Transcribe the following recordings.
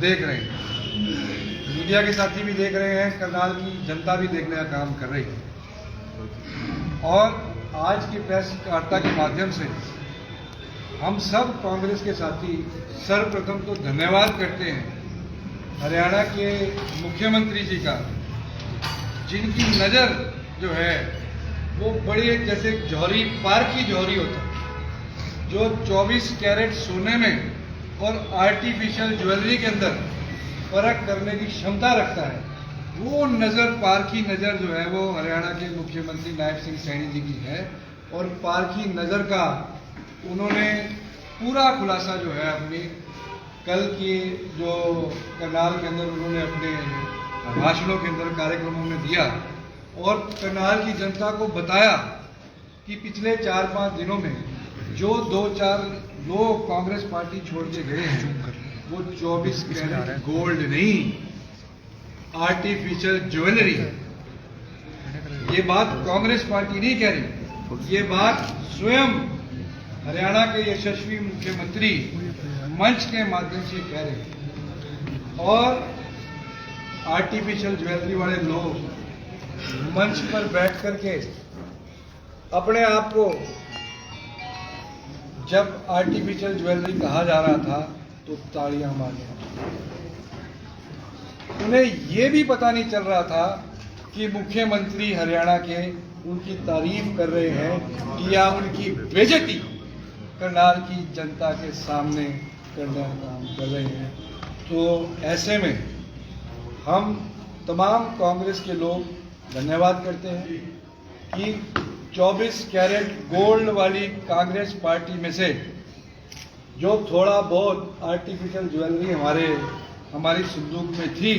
देख रहे हैं, मीडिया के साथी भी देख रहे हैं, करनाल की जनता भी देखने का काम कर रही है। और आज की प्रेस वार्ता के माध्यम से हम सब कांग्रेस के साथी सर्वप्रथम तो धन्यवाद करते हैं हरियाणा के मुख्यमंत्री जी का, जिनकी नज़र जो है वो बड़ी एक जैसे जौहरी पार की जौहरी होता है, जो 24 कैरेट सोने में और आर्टिफिशियल ज्वेलरी के अंदर फर्क करने की क्षमता रखता है। वो नज़र, पार की नज़र जो है वो हरियाणा के मुख्यमंत्री नायब सिंह सैनी जी की है। और पार की नज़र का उन्होंने पूरा खुलासा जो है अपनी कल की जो करनाल के अंदर उन्होंने अपने भाषणों के अंदर, कार्यक्रमों में दिया और करनाल की जनता को बताया कि पिछले 4-5 दिनों में जो 2-4 लोग कांग्रेस पार्टी छोड़ के गए हैं वो 24 कैरेट गोल्ड नहीं, आर्टिफिशियल ज्वेलरी। ये बात कांग्रेस पार्टी नहीं कह रही, ये बात स्वयं हरियाणा के यशस्वी मुख्यमंत्री मंच के माध्यम से कह रहे हैं। और आर्टिफिशियल ज्वेलरी वाले लोग मंच पर बैठ करके अपने आप को, जब आर्टिफिशियल ज्वेलरी कहा जा रहा था तो तालियां मार रहे, उन्हें ये भी पता नहीं चल रहा था कि मुख्यमंत्री हरियाणा के उनकी तारीफ कर रहे हैं या उनकी बेइज्जती करनाल की जनता के सामने करने का काम कर रहे हैं। तो ऐसे में हम तमाम कांग्रेस के लोग धन्यवाद करते हैं कि 24 कैरेट गोल्ड वाली कांग्रेस पार्टी में से जो थोड़ा बहुत आर्टिफिशियल ज्वेलरी हमारी संदूक में थी,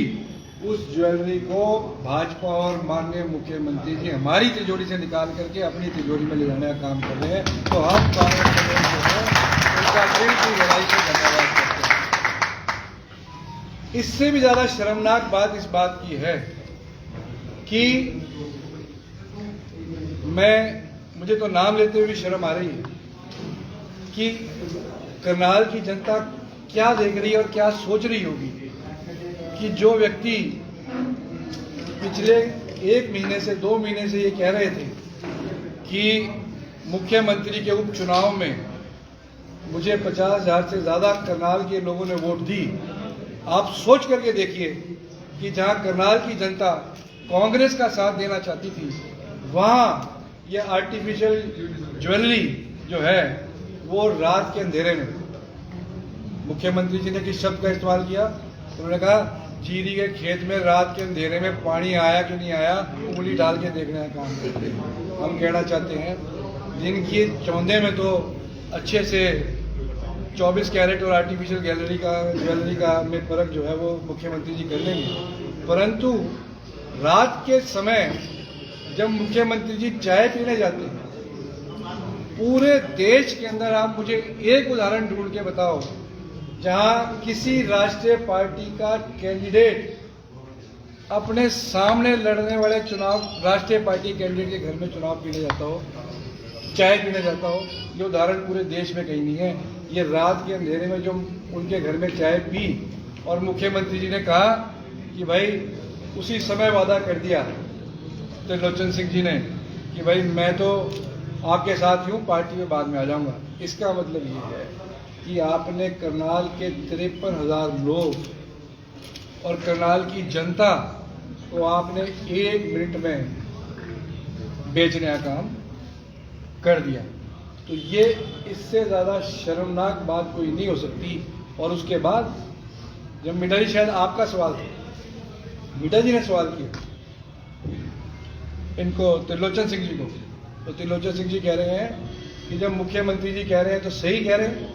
उस ज्वेलरी को भाजपा और माननीय मुख्यमंत्री जी हमारी तिजोरी से निकाल करके अपनी तिजोरी में ले जाने का काम कर रहे हैं। तो हम कांग्रेस के लोग जो है उनका दिल की गहराई से धन्यवाद करते हैं। इससे भी ज्यादा शर्मनाक बात इस बात की है कि मुझे तो नाम लेते हुए भी शर्म आ रही है कि करनाल की जनता क्या देख रही है और क्या सोच रही होगी कि जो व्यक्ति पिछले 1 महीने से 2 महीने से ये कह रहे थे कि मुख्यमंत्री के उपचुनाव में मुझे 50,000 से ज़्यादा करनाल के लोगों ने वोट दी। आप सोच करके देखिए कि जहां करनाल की जनता कांग्रेस का साथ देना चाहती थी, वहां ये आर्टिफिशियल ज्वेलरी जो है वो रात के अंधेरे में, मुख्यमंत्री जी ने किस शब्द का इस्तेमाल किया, उन्होंने कहा जीरी के खेत में रात के अंधेरे में पानी आया कि नहीं आया, उंगली डाल के देखने का काम करते हैं। हम कहना चाहते हैं दिन की चौंधे में तो अच्छे से 24 कैरेट और आर्टिफिशियल ज्वेलरी का में फर्क जो है वो मुख्यमंत्री जी कर लेंगे, परंतु रात के समय जब मुख्यमंत्री जी चाय पीने जाते हैं, पूरे देश के अंदर आप मुझे एक उदाहरण ढूंढ के बताओ जहां किसी राष्ट्रीय पार्टी का कैंडिडेट अपने सामने लड़ने वाले राष्ट्रीय पार्टी कैंडिडेट के घर में चुनाव पीने जाता हो, चाय पीने जाता हो। ये उदाहरण पूरे देश में कहीं नहीं है। ये रात के अंधेरे में जो उनके घर में चाय पी और मुख्यमंत्री जी ने कहा कि भाई उसी समय वादा कर दिया त्रिलोचन सिंह जी ने कि भाई मैं तो आपके साथ ही हूँ, पार्टी में बाद में आ जाऊंगा। इसका मतलब ये है कि आपने करनाल के 53,000 लोग और करनाल की जनता को आपने 1 मिनट में बेचने का काम कर दिया। तो ये इससे ज़्यादा शर्मनाक बात कोई नहीं हो सकती। और उसके बाद जब मीठा जी, शायद आपका सवाल था, मीठा जी ने सवाल किया इनको, त्रिलोचन सिंह जी को, तो त्रिलोचन सिंह जी कह रहे हैं कि जब मुख्यमंत्री जी कह रहे हैं तो सही कह रहे हैं,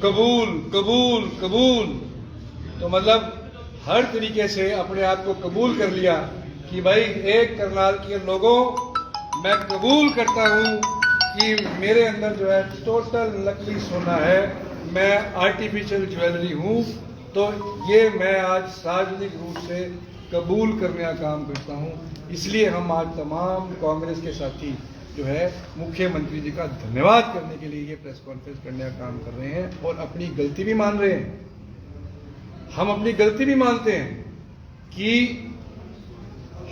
कबूल कबूल कबूल। तो मतलब हर तरीके से अपने आप को कबूल कर लिया कि भाई एक करनाल के लोगों, मैं कबूल करता हूं कि मेरे अंदर जो है टोटल नकली सोना है, मैं आर्टिफिशियल ज्वेलरी हूं। तो ये मैं आज सार्वजनिक रूप से कबूल करने का काम करता हूं। इसलिए हम आज तमाम कांग्रेस के साथी जो है मुख्यमंत्री जी का धन्यवाद करने के लिए ये प्रेस कॉन्फ्रेंस करने का काम कर रहे हैं और अपनी गलती भी मान रहे हैं। हम अपनी गलती भी मानते हैं कि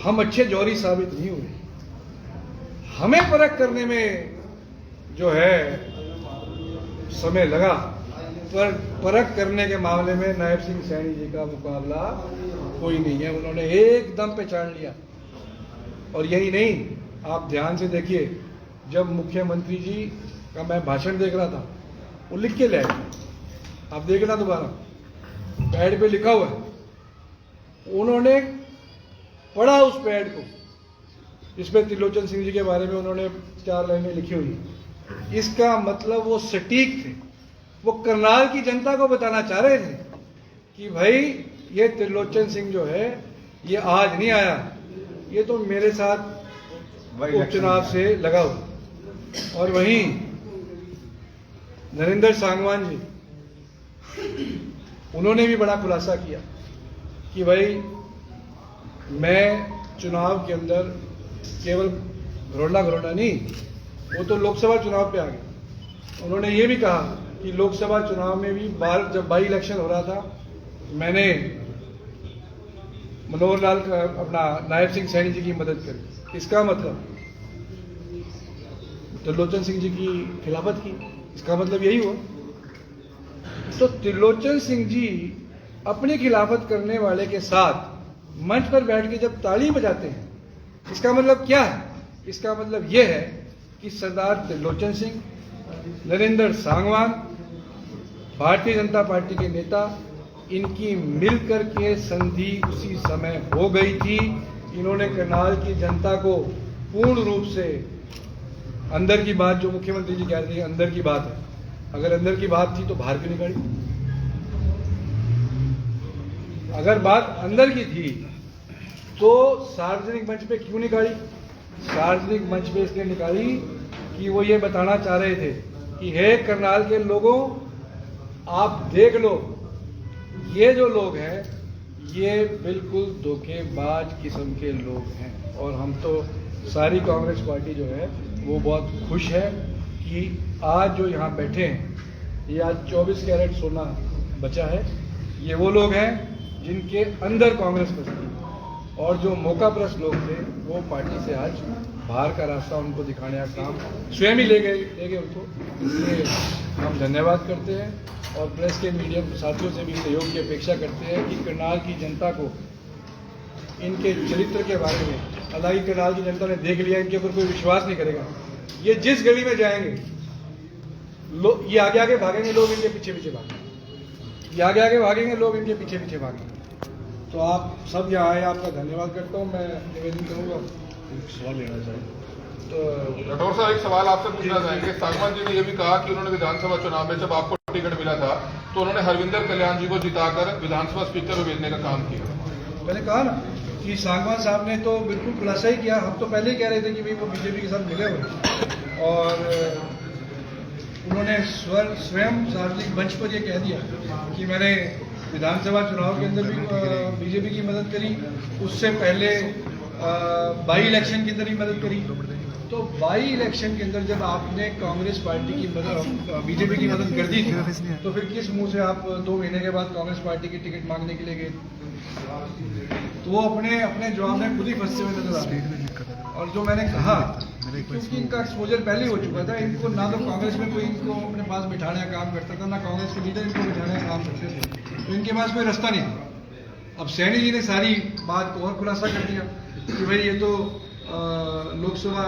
हम अच्छे जौहरी साबित नहीं हुए। हमें परख करने में जो है समय लगा, पर परख करने के मामले में नायब सिंह सैनी जी का मुकाबला कोई नहीं है। उन्होंने एकदम पहचान लिया। और यही नहीं, आप ध्यान से देखिए, जब मुख्यमंत्री जी का मैं भाषण देख रहा था, वो लिख के ले आए, आप देखना दोबारा, पैड पे लिखा हुआ है, उन्होंने पढ़ा उस पैड को, इसमें त्रिलोचन सिंह जी के बारे में उन्होंने 4 लाइनें लिखी हुई। इसका मतलब वो सटीक थे, वो करनाल की जनता को बताना चाह रहे थे कि भाई ये त्रिलोचन सिंह जो है ये आज नहीं आया, ये तो मेरे साथ उपचुनाव से लगा हुआ। और वहीं नरेंद्र सांगवान जी, उन्होंने भी बड़ा खुलासा किया कि भाई मैं चुनाव के अंदर केवल घरोड़ा नहीं, वो तो लोकसभा चुनाव पे आ गए। उन्होंने ये भी कहा कि लोकसभा चुनाव में भी जब बाई इलेक्शन हो रहा था, मैंने मनोहर लाल का अपना नायब सिंह सैनी जी की मदद करी। इसका मतलब त्रिलोचन सिंह जी की खिलाफत की, इसका मतलब यही हुआ। तो त्रिलोचन सिंह जी अपनी खिलाफत करने वाले के साथ मंच पर बैठ के जब ताली बजाते हैं, इसका मतलब क्या है? इसका मतलब यह है कि सरदार त्रिलोचन सिंह, नरेंद्र सांगवान, भारतीय जनता पार्टी के नेता, इनकी मिलकर के संधि उसी समय हो गई थी। इन्होंने करनाल की जनता को पूर्ण रूप से, अंदर की बात जो मुख्यमंत्री जी कह रहे थे अंदर की बात है, अगर अंदर की बात थी तो बाहर क्यों निकाली? अगर बात अंदर की थी तो सार्वजनिक मंच पे क्यों निकाली? सार्वजनिक मंच पे इसलिए निकाली कि वो ये बताना चाह रहे थे कि हे करनाल के लोगों, आप देख लो, ये जो लोग हैं ये बिल्कुल धोखेबाज किस्म के लोग हैं। और हम तो सारी कांग्रेस पार्टी जो है वो बहुत खुश है कि आज जो यहाँ बैठे हैं, ये आज 24 कैरेट सोना बचा है। ये वो लोग हैं जिनके अंदर कांग्रेस बसती, और जो मौकाप्रस्त लोग थे वो पार्टी से आज बाहर का रास्ता उनको दिखाने का काम स्वयं ही ले गए उनको। इसलिए हम धन्यवाद करते हैं और प्रेस के मीडिया साथियों से भी सहयोग की अपेक्षा करते हैं कि करनाल की जनता को इनके चरित्र के बारे में, हालांकि करनाल की जनता ने देख लिया, इनके ऊपर कोई विश्वास नहीं करेगा। ये जिस गली में जाएंगे ये आगे आगे भागेंगे, लोग इनके पीछे पीछे भागेंगे, ये आगे आगे भागेंगे, लोग इनके पीछे पीछे भागेंगे। तो आप सब यहाँ आए, आपका धन्यवाद करता हूँ। मैं निवेदन करूँगा, सवाल लेना चाहिए। तो राठौर साहब, एक सवाल आपसे पूछना चाहेंगे। सांगवान जी ने यह भी कहा कि उन्होंने विधानसभा चुनाव में जब आपको टिकट मिला था तो उन्होंने हरविंदर कल्याण जी को जिताकर विधानसभा स्पीकर में भेजने का काम किया। मैंने कहा ना कि सांगवान साहब ने तो बिल्कुल खुलासा ही किया। हम तो पहले ही कह रहे थे कि भाई वो बीजेपी के साथ मिले हुए, और उन्होंने स्वयं सार्वजनिक मंच पर यह कह दिया कि मैंने विधानसभा चुनाव के अंदर भी बीजेपी की मदद करी, उससे पहले बाई इलेक्शन के अंदर ही मदद करी। तो बाई इलेक्शन के अंदर जब आपने कांग्रेस पार्टी की मदद, बीजेपी की मदद कर दी थी, तो फिर किस मुंह से आप 2 महीने के बाद कांग्रेस पार्टी की टिकट मांगने के लिए गए? तो वो अपने जवाब में खुद ही फंसते हुए नजर आ रहे। और जो मैंने कहा, क्योंकि इनका एक्सपोजर पहले हो चुका था, इनको ना तो कांग्रेस में कोई इनको अपने पास बिठाने का काम करता था, ना कांग्रेस के लीडर इनको बिठाने का काम करते थे, तो इनके पास कोई रास्ता नहीं था। अब सैनी जी ने सारी बात को और खुलासा कर दिया कि भाई ये तो लोकसभा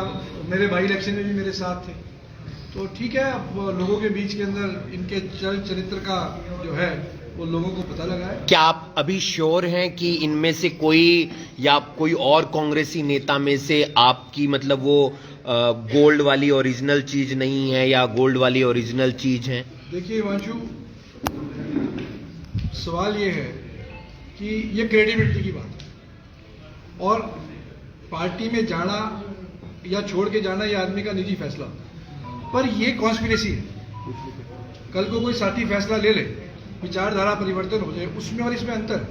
मेरे बाई इलेक्शन में भी मेरे साथ थे। तो ठीक है, अब लोगों के बीच के अंदर इनके चरित्र का जो है वो लोगों को पता लगा है। क्या आप अभी श्योर हैं कि इनमें से कोई या कोई और कांग्रेसी नेता में से आपकी मतलब वो गोल्ड वाली ओरिजिनल चीज नहीं है या गोल्ड वाली ओरिजिनल चीज है? देखिए हिमांशु, सवाल ये है कि ये क्रेडिबिलिटी की बात है, और पार्टी में जाना या छोड़ के जाना ये आदमी का निजी फैसला होता है, पर ये कॉन्स्पिरेसी है। कल को कोई साथी फैसला ले ले, विचारधारा परिवर्तन हो जाए, उसमें और इसमें अंतर है।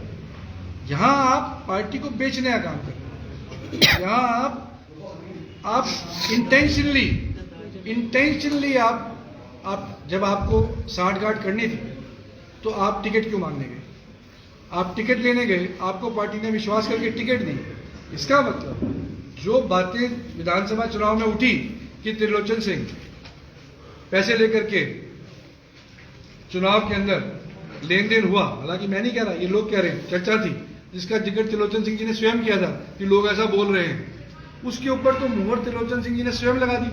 यहाँ आप पार्टी को बेचने का काम कर रहे हैं, यहाँ आप इंटेंशनली आप जब आपको साठगांठ करनी थी तो आप टिकट क्यों मांगने गए? आप टिकट लेने गए, आपको पार्टी ने विश्वास करके टिकट दी। इसका मतलब जो बातें विधानसभा चुनाव में उठी कि त्रिलोचन सिंह पैसे लेकर के चुनाव के अंदर लेन देन हुआ, हालांकि मैं नहीं कह रहा, ये लोग कह रहे हैं, चर्चा थी, जिसका जिक्र त्रिलोचन सिंह जी ने स्वयं किया था कि लोग ऐसा बोल रहे हैं, उसके ऊपर तो मुहर त्रिलोचन सिंह जी ने स्वयं लगा दी,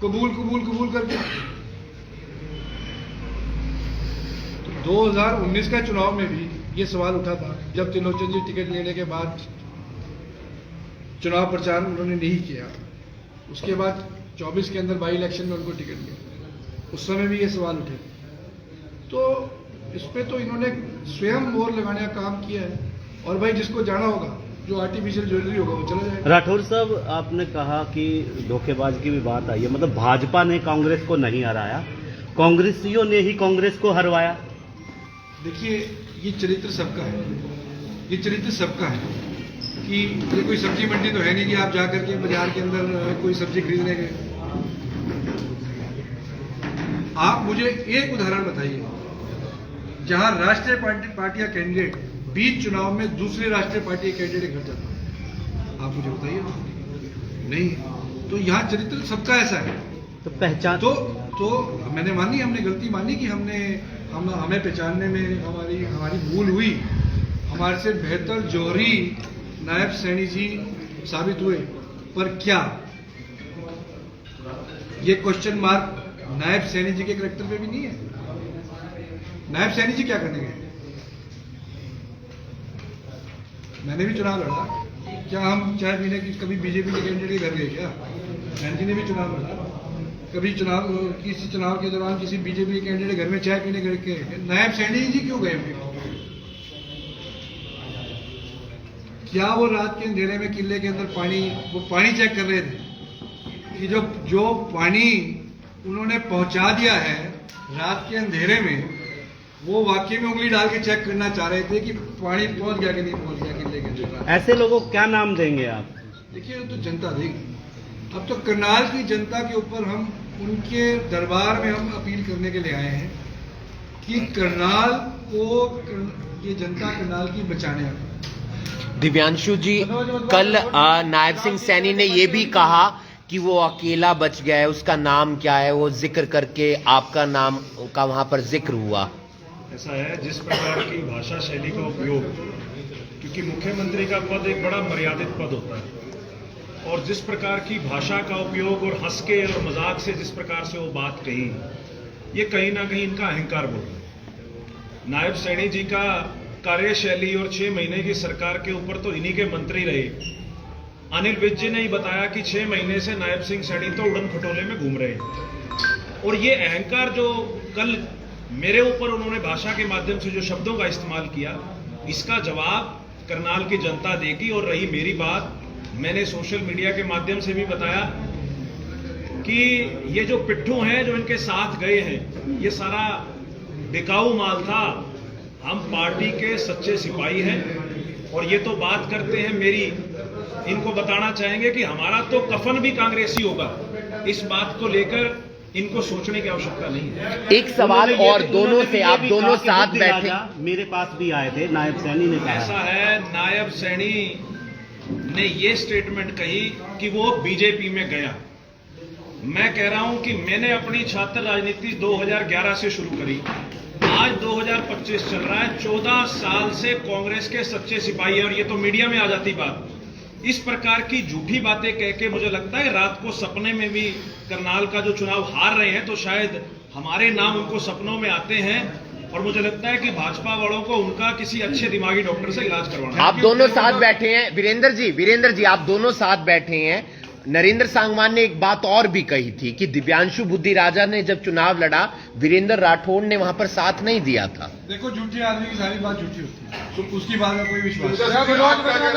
कबूल कबूल कबूल करके। तो 2019 का चुनाव में भी ये सवाल उठा था, जब त्रिलोचन जी टिकट लेने के बाद चुनाव प्रचार उन्होंने नहीं किया, उसके बाद 24 के अंदर बाई इलेक्शन में उनको टिकट मिला, उस समय भी ये सवाल उठे। तो इस पे तो इन्होंने स्वयं मोहर लगाने का काम किया है, और भाई जिसको जाना होगा, जो आर्टिफिशियल ज्वेलरी होगा वो चला जाएगा। राठौर साहब, आपने कहा कि धोखेबाज की भी बात आई है, मतलब भाजपा ने कांग्रेस को नहीं हराया, कांग्रेसियों ने ही कांग्रेस को हरवाया। देखिए, ये चरित्र सबका है, ये चरित्र सबका है कि ये कोई सब्जी मंडी तो है नहीं कि आप जाकर के बाजार के अंदर कोई सब्जी खरीदने गए। आप मुझे एक उदाहरण बताइए जहां राष्ट्रीय पार्टी का कैंडिडेट बीच चुनाव में दूसरी राष्ट्रीय पार्टी के कैंडिडेट के घर जाता है, आप मुझे बताइए। नहीं, तो यहाँ चरित्र सबका ऐसा है। तो पहचान तो मैंने मानी, हमने गलती मानी कि हमें पहचानने में हमारी भूल हुई। हमारे से बेहतर जौहरी नायब सैनी जी साबित हुए, पर क्या ये क्वेश्चन मार्क नायब सैनी जी के कैरेक्टर पे भी नहीं है? नायब सैनी जी क्या करने गए? मैंने भी चुनाव लड़ा, क्या हम चाय पीने की कभी बीजेपी के कैंडिडेट के घर गए क्या? सैनी जी ने भी चुनाव लड़ा, कभी किसी चुनाव के दौरान किसी बीजेपी के कैंडिडेट घर में चाय पीने गए? नायब सैनी जी क्यों गए? क्या वो रात के अंधेरे में किले के अंदर पानी चेक कर रहे थे कि जो पानी उन्होंने पहुंचा दिया है रात के अंधेरे में, वो वाकई में उंगली डाल के चेक करना चाह रहे थे कि पानी पहुंच गया कि नहीं पहुंच गया किले के अंदर? ऐसे लोगों को क्या नाम देंगे आप? देखिए, तो जनता देगी। अब तो करनाल की जनता के ऊपर हम उनके दरबार में हम अपील करने के लिए आए हैं कि करनाल को, ये जनता करनाल की बचाने आए। दिव्यांशु जी, कल नायब सिंह सैनी ने ये भी कहा कि वो अकेला बच गया है, उसका नाम क्या है, वो जिक्र करके आपका नाम का वहां पर जिक्र हुआ। ऐसा है, जिस प्रकार की भाषा शैली का उपयोग, क्योंकि मुख्यमंत्री का पद एक बड़ा मर्यादित पद होता है, और जिस प्रकार की भाषा का उपयोग और हंस के और मजाक से जिस प्रकार से वो बात कही, ये कहीं ना कहीं इनका अहंकार बोल रहा है। नायब सैनी जी का कार्यशैली और 6 महीने की सरकार के ऊपर तो इन्हीं के मंत्री रहे। अनिल विज जी ने ही बताया कि 6 महीने से नायब सिंह सैनी तो उड़न खटोले में घूम रहे हैं, और ये अहंकार जो कल मेरे ऊपर उन्होंने भाषा के माध्यम से जो शब्दों का इस्तेमाल किया, इसका जवाब करनाल की जनता देगी। और रही मेरी बात, मैंने सोशल मीडिया के माध्यम से भी बताया कि ये जो पिट्ठू हैं जो इनके साथ गए हैं, ये सारा बिकाऊ माल था। हम पार्टी के सच्चे सिपाही हैं, और ये तो बात करते हैं मेरी, इनको बताना चाहेंगे कि हमारा तो कफन भी कांग्रेसी होगा। इस बात को लेकर इनको सोचने की आवश्यकता नहीं है। एक सवाल और दोनों से, आप दोनों साथ बैठे, मेरे पास भी आए थे, नायब सैनी ने कहा। ऐसा है, नायब सैनी ने ये स्टेटमेंट कही कि वो बीजेपी में गया। मैं कह रहा हूं कि मैंने अपनी छात्र राजनीति 2011 से शुरू करी, आज 2025 चल रहा है। 14 साल से कांग्रेस के सच्चे सिपाही है, और ये तो मीडिया में आ जाती बात। इस प्रकार की झूठी बातें कह के मुझे लगता है रात को सपने में भी करनाल का जो चुनाव हार रहे हैं, तो शायद हमारे नाम उनको सपनों में आते हैं, और मुझे लगता है कि भाजपा वालों को उनका किसी अच्छे दिमागी डॉक्टर से इलाज करवाना। आप दोनों साथ बैठे हैं, वीरेंद्र जी आप दोनों साथ बैठे हैं। नरेंद्र सांगवान ने एक बात और भी कही थी कि दिव्यांशु बुद्धि राजा ने जब चुनाव लड़ा, वीरेंद्र राठौड़ ने वहां पर साथ नहीं दिया था। देखो, झूठे आदमी की सारी बात झूठी होती है, तो उसकी बात में कोई विश्वास नहीं।